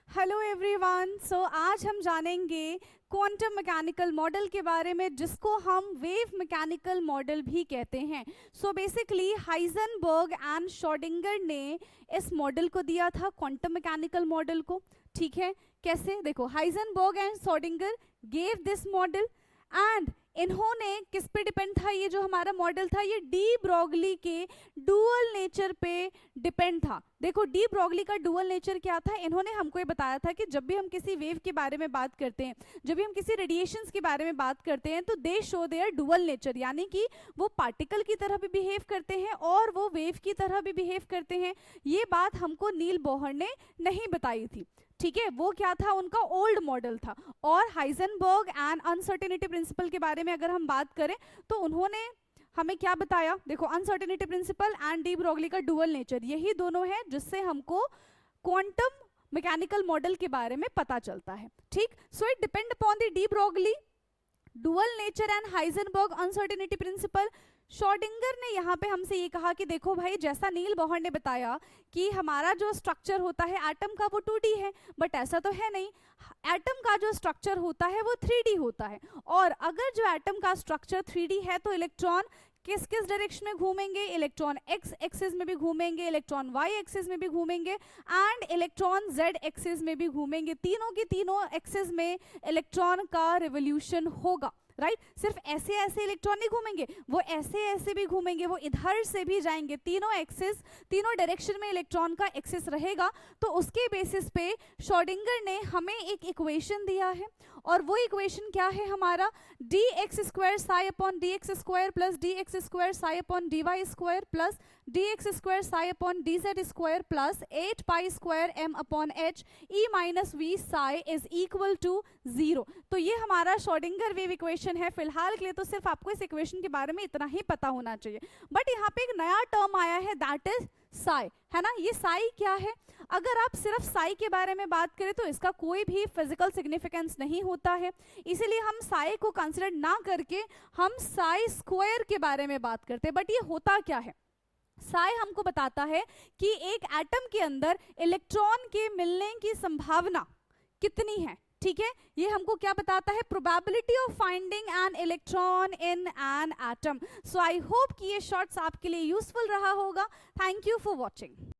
Hello everyone. सो आज हम जानेंगे क्वांटम मैकेनिकल मॉडल के बारे में, जिसको हम वेव मैकेनिकल मॉडल भी कहते हैं। So basically Heisenberg and Schrodinger ने इस मॉडल को दिया था, क्वांटम मैकेनिकल मॉडल को। ठीक है, कैसे? देखो, Heisenberg and Schrodinger gave this model and इन्होंने किस पे डिपेंड था? ये जो हमारा मॉडल था ये डी ब्रोगली के डुअल नेचर पे डिपेंड था। देखो, डी ब्रोगली का डुअल नेचर क्या था? इन्होंने हमको ये बताया था कि जब भी हम किसी वेव के बारे में बात करते हैं, जब भी हम किसी रेडिएशंस के बारे में बात करते हैं, तो दे शो देयर डुअल नेचर, यानी कि वो पार्टिकल की तरह भी बिहेव करते हैं और वो वेव की तरह भी बिहेव करते हैं। ये बात हमको नील बोहर ने नहीं बताई थी। ठीक है, वो क्या था? उनका ओल्ड मॉडल था। और हाइजेनबर्ग एंड अनसर्टेनिटी प्रिंसिपल के बारे में अगर हम बात करें तो उन्होंने हमें क्या बताया? देखो, uncertainty principle and de Broglie का डुअल नेचर, यही दोनों है जिससे हमको क्वांटम मैकेनिकल मॉडल के बारे में पता चलता है। ठीक, so it depend upon the de Broglie dual nature and Heisenberg uncertainty principle. Schrodinger ने यहाँ पे हमसे ये कहा कि देखो भाई, जैसा नील बोहर ने बताया कि हमारा जो स्ट्रक्चर होता है एटम का वो 2D है, बट ऐसा तो है नहीं। एटम का जो स्ट्रक्चर होता है वो 3D होता है। और अगर जो एटम का स्ट्रक्चर 3D है तो इलेक्ट्रॉन किस किस डायरेक्शन में घूमेंगे? इलेक्ट्रॉन एक्स एक्सिस में भी घूमेंगे, इलेक्ट्रॉन वाई एक्सिस में भी घूमेंगे एंड इलेक्ट्रॉन जेड एक्सिस में भी घूमेंगे। तीनों की तीनों एक्सिस में इलेक्ट्रॉन का रिवोल्यूशन होगा। राइट, सिर्फ ऐसे ऐसे इलेक्ट्रॉन नहीं घूमेंगे, वो ऐसे ऐसे भी घूमेंगे, वो इधर से भी जाएंगे। तीनों एक्सिस, तीनों डायरेक्शन में इलेक्ट्रॉन का एक्सिस रहेगा। तो उसके बेसिस पे श्रोडिंगर ने हमें एक इक्वेशन दिया है, और वो इक्वेशन क्या है हमारा? D X square psi upon D X square plus D X square psi upon D Y square plus D X square psi upon D Z square plus 8 pi square M upon H E minus V psi is equal to 0। तो ये हमारा Schrodinger wave equation है। फिलहाल के लिए तो सिर्फ आपको इस इक्वेशन के बारे में इतना ही पता होना चाहिए। बट यहाँ पे एक नया टर्म आया है, दैट इज साई, है ना? ये साई क्या है? अगर आप सिर्फ साई के बारे में बात करें तो इसका कोई भी फिजिकल सिग्निफिकेंस नहीं होता है, इसीलिए हम साई को कंसिडर ना करके हम साई स्क्वायर के बारे में बात करते हैं। बट ये होता क्या है? साई हमको बताता है कि एक एटम के अंदर इलेक्ट्रॉन के मिलने की संभावना कितनी है। ठीक है, ये हमको क्या बताता है? Probability of finding an electron in an atom. So I hope कि ये शॉर्ट्स आपके लिए यूजफुल रहा होगा। Thank you for watching.